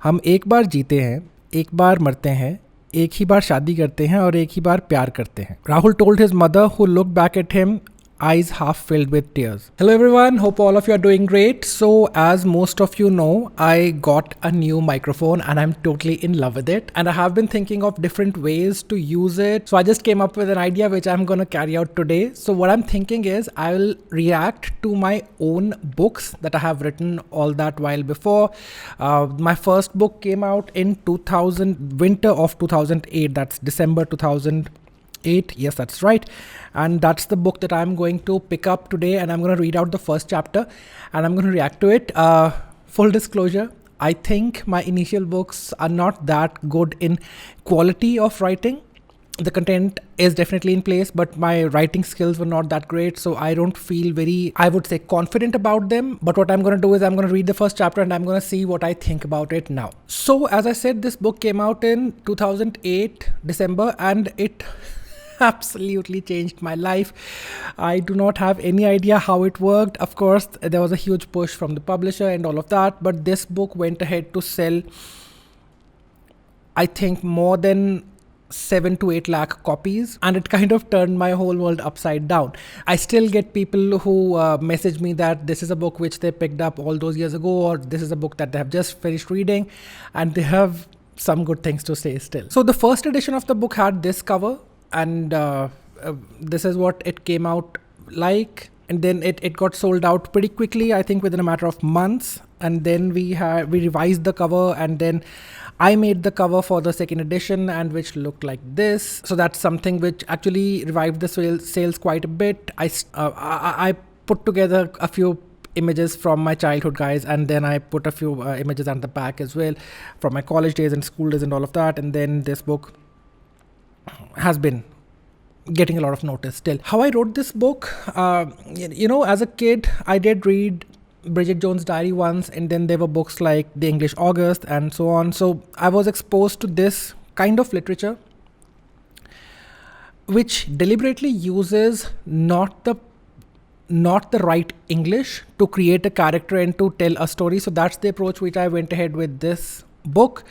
हम एक बार जीते हैं, एक बार मरते हैं, एक ही बार शादी करते हैं और एक ही बार प्यार करते हैं. Rahul told his mother, who looked back at him, eyes half filled with tears. Hello everyone, hope all of you are doing great. So as most of you know, I got a new microphone and I'm totally in love with it. And I have been thinking of different ways to use it. So I just came up with an idea which I'm going to carry out today. So what I'm thinking is I will react to my own books that I have written all that while before. My first book came out in winter of 2008. That's December 2008. Yes, that's right. And that's the book that I'm going to pick up today, and I'm going to read out the first chapter and I'm going to react to it. Full disclosure, I think my initial books are not that good in quality of writing. The content is definitely in place, but my writing skills were not that great, so I don't feel very, I would say, confident about them. But what I'm going to do is I'm going to read the first chapter and I'm going to see what I think about it now. So as I said, this book came out in 2008 December, and it absolutely changed my life. I do not have any idea how it worked. Of course, there was a huge push from the publisher and all of that, but this book went ahead to sell, I think, more than 7 to 8 lakh copies, and it kind of turned my whole world upside down. I still get people who message me that this is a book which they picked up all those years ago, or this is a book that they have just finished reading, and they have some good things to say still. So the first edition of the book had this cover, and this is what it came out like. And then it got sold out pretty quickly, I think within a matter of months. And then we revised the cover, and then I made the cover for the second edition, and which looked like this. So that's something which actually revived the sales quite a bit. I put together a few images from my childhood, guys, and then I put a few images at the back as well from my college days and school days and all of that. And then this book has been getting a lot of notice still. How I wrote this book, as a kid, I did read Bridget Jones' Diary once, and then there were books like The English August and so on. So I was exposed to this kind of literature, which deliberately uses not the right English to create a character and to tell a story. So that's the approach which I went ahead with this book.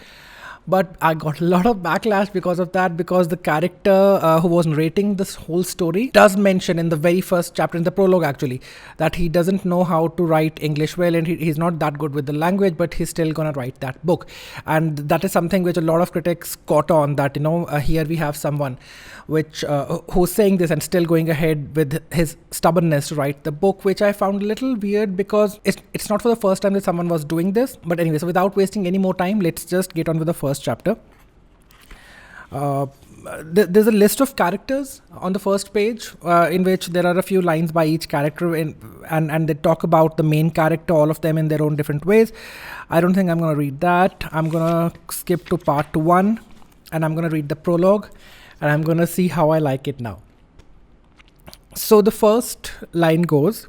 But I got a lot of backlash because of that, because the character who was narrating this whole story does mention in the very first chapter, in the prologue actually, that he doesn't know how to write English well, and he's not that good with the language, but he's still gonna write that book. And that is something which a lot of critics caught on, that here we have someone who's saying this and still going ahead with his stubbornness to write the book, which I found a little weird, because it's not for the first time that someone was doing this. But anyway, so without wasting any more time, let's just get on with the first chapter. There's a list of characters on the first page, in which there are a few lines by each character, and they talk about the main character, all of them in their own different ways. I don't think I'm going to read that. I'm going to skip to part 1, and I'm going to read the prologue, and I'm going to see how I like it now. So the first line goes,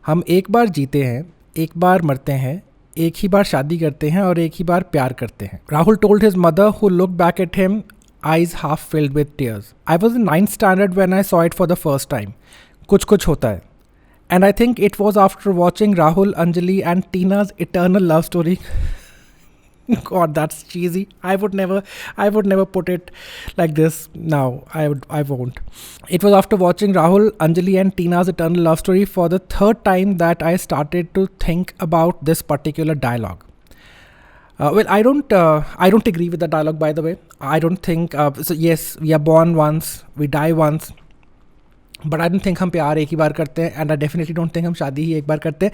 हम एक बार जीते हैं, एक बार मरते हैं, एक ही बार शादी करते हैं और एक ही बार प्यार करते हैं. Rahul told his mother, who looked back at him, eyes half filled with tears. I was in 9th standard when I saw it for the first time. कुछ कुछ होता है. And I think it was after watching Rahul, Anjali and Tina's eternal love story. God, that's cheesy. I would never put it like this now. I won't. It was after watching Rahul, Anjali and Tina's eternal love story for the third time that I started to think about this particular dialogue. I don't agree with the dialogue, by the way. I don't think, so yes, we are born once, we die once. But I don't think हम प्यार एक ही बार करते हैं, and I definitely don't think हम शादी ही एक बार करते हैं.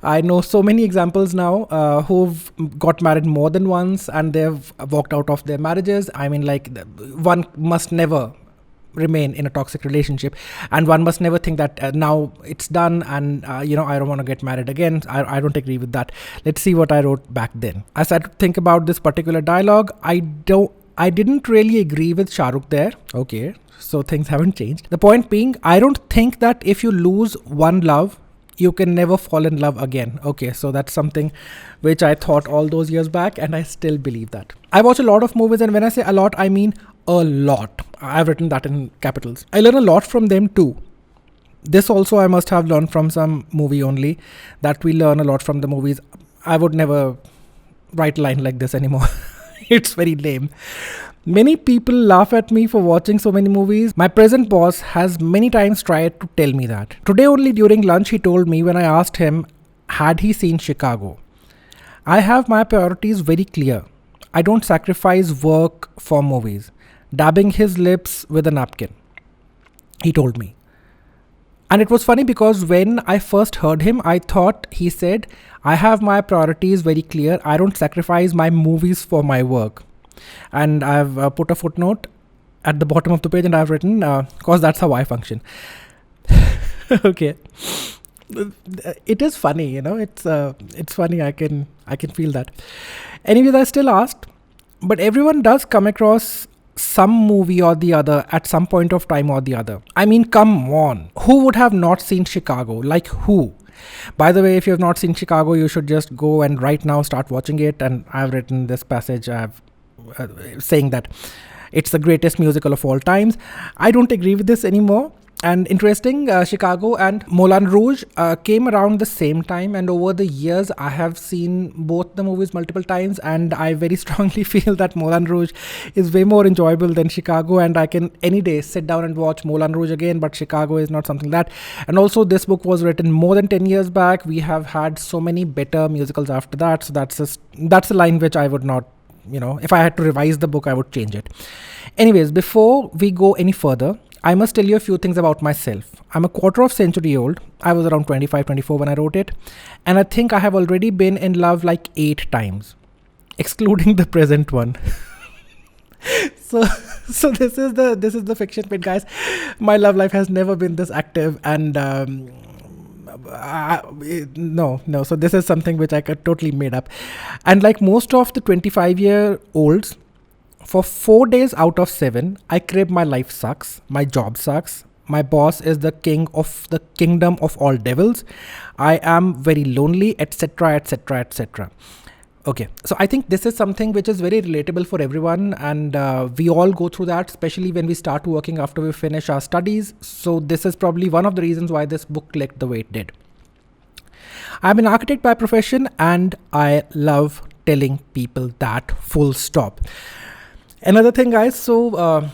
I know so many examples now who've got married more than once, and they've walked out of their marriages. I mean, like, one must never remain in a toxic relationship, and one must never think that now it's done and I don't want to get married again. I don't agree with that. Let's see what I wrote back then. As I think about this particular dialogue, I didn't really agree with Shah Rukh there. Okay, so things haven't changed. The point being, I don't think that if you lose one love, you can never fall in love again. Okay, so that's something which I thought all those years back, and I still believe that. I watch a lot of movies, and when I say a lot, I mean a lot. I've written that in capitals. I learn a lot from them too. This also I must have learned from some movie only, that we learn a lot from the movies. I would never write a line like this anymore. It's very lame. Many people laugh at me for watching so many movies. My present boss has many times tried to tell me that. Today, only during lunch, he told me when I asked him, had he seen Chicago? I have my priorities very clear. I don't sacrifice work for movies. Dabbing his lips with a napkin, he told me. And it was funny because when I first heard him, I thought he said, I have my priorities very clear. I don't sacrifice my movies for my work. And I've put a footnote at the bottom of the page and I've written, cause that's how I function. Okay. It is funny, it's funny. I can feel that. Anyways, I still asked, but everyone does come across some movie or the other at some point of time or the other. I mean, come on. Who would have not seen Chicago? Like who? By the way, if you have not seen Chicago, you should just go and right now start watching it. And I've written this passage saying that it's the greatest musical of all times. I don't agree with this anymore. And interesting, Chicago and Moulin Rouge came around the same time, and over the years I have seen both the movies multiple times, and I very strongly feel that Moulin Rouge is way more enjoyable than Chicago, and I can any day sit down and watch Moulin Rouge again, but Chicago is not something that. And also this book was written more than 10 years back. We have had so many better musicals after that, so that's a line which I would not, if I had to revise the book, I would change it. Anyways, before we go any further, I must tell you a few things about myself. I'm a quarter of century old. I was around 25, 24 when I wrote it. And I think I have already been in love like 8 times, excluding the present one. So this is the fiction bit, guys. My love life has never been this active, and no. So this is something which I could totally made up. And like most of the 25-year-olds, for 4 days out of 7, I crib my life sucks, my job sucks, my boss is the king of the kingdom of all devils, I am very lonely, etc, etc, etc. Okay, so I think this is something which is very relatable for everyone, and we all go through that, especially when we start working after we finish our studies. So this is probably one of the reasons why this book clicked the way it did. I'm an architect by profession, and I love telling people that, full stop. Another thing, guys, so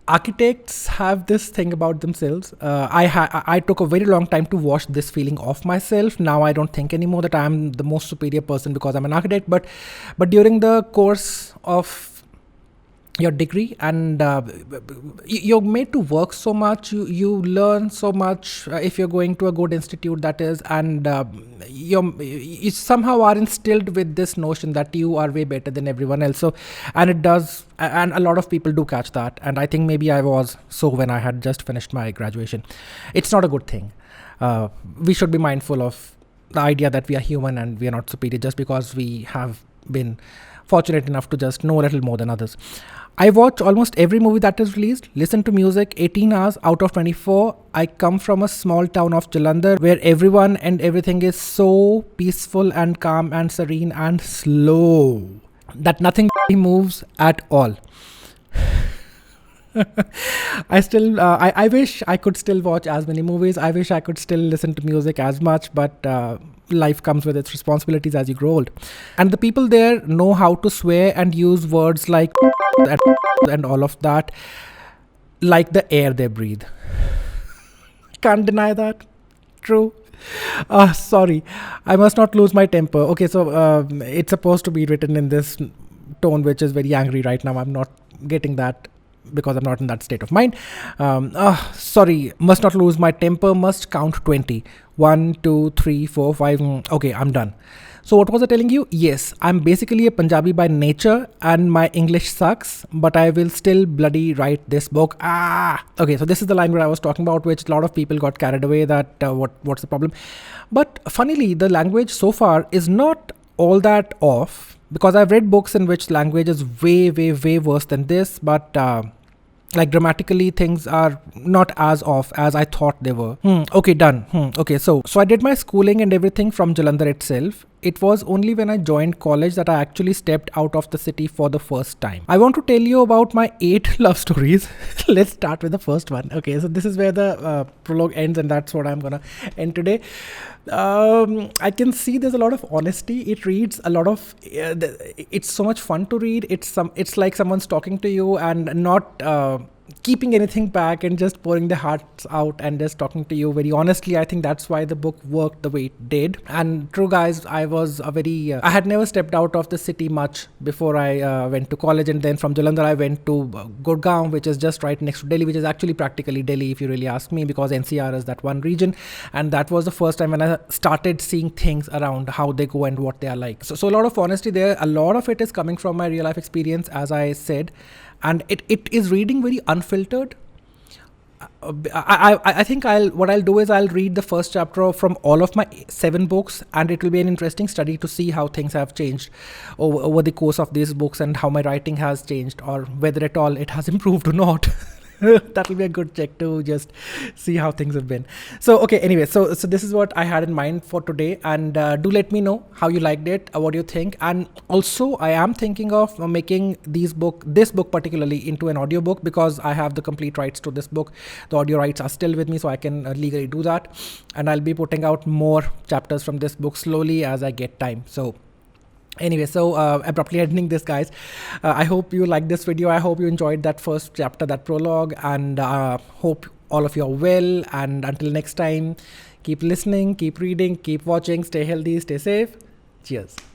architects have this thing about themselves. I took a very long time to wash this feeling off myself. Now I don't think anymore that I'm the most superior person because I'm an architect. But during the course of your degree, and you're made to work so much, you learn so much if you're going to a good institute, that is, and you somehow are instilled with this notion that you are way better than everyone else. So, and it does, and a lot of people do catch that, and I think maybe I was so when I had just finished my graduation. It's not a good thing. We should be mindful of the idea that we are human and we are not superior just because we have been fortunate enough to just know a little more than others. I watch almost every movie that is released, listen to music 18 hours out of 24. I come from a small town of Jalandhar where everyone and everything is so peaceful and calm and serene and slow that nothing moves at all. I wish I could still watch as many movies. I wish I could still listen to music as much, but life comes with its responsibilities as you grow old. And the people there know how to swear and use words like and all of that, like the air they breathe. Can't deny that. True. Sorry, I must not lose my temper. Okay, so it's supposed to be written in this tone which is very angry right now. I'm not getting that because I'm not in that state of mind. Sorry, must not lose my temper, must count 20. 1, 2, 3, 4, 5. Okay, I'm done. So what was I telling you? Yes, I'm basically a Punjabi by nature and my English sucks, but I will still bloody write this book. Okay, so this is the line where I was talking about, which a lot of people got carried away that what's the problem. But funnily, the language so far is not all that off, because I've read books in which language is way, way, way worse than this, but like grammatically things are not as off as I thought they were. Okay, done. Okay, so I did my schooling and everything from Jalandhar itself. it was only when I joined college that I actually stepped out of the city for the first time. I want to tell you about my 8 love stories. Let's start with the first one. Okay, so this is where the prologue ends, and that's what I'm gonna end today. I can see there's a lot of honesty. It reads a lot of. It's so much fun to read. It's like someone's talking to you and not keeping anything back and just pouring their hearts out and just talking to you very honestly. I think that's why the book worked the way it did. And true, guys, I was a very I had never stepped out of the city much before I went to college, and then from Jalandhar I went to Gurgaon, which is just right next to Delhi, which is actually practically Delhi if you really ask me, because NCR is that one region. And that was the first time when I started seeing things around, how they go and what they are like. So a lot of honesty there. A lot of it is coming from my real life experience, as I said, and it is reading very unfiltered. I think what I'll do is I'll read the first chapter from all of my 7 books, and it will be an interesting study to see how things have changed over the course of these books, and how my writing has changed, or whether at all it has improved or not. That will be a good check to just see how things have been. So okay, anyway, so this is what I had in mind for today, and do let me know how you liked it, what do you think. And also I am thinking of making this book particularly into an audiobook, because I have the complete rights to this book. The audio rights are still with me, so I can legally do that, and I'll be putting out more chapters from this book slowly as I get time. So anyway, so abruptly ending this, guys. I hope you liked this video. I hope you enjoyed that first chapter, that prologue, and hope all of you are well. And until next time, keep listening, keep reading, keep watching, stay healthy, stay safe. Cheers.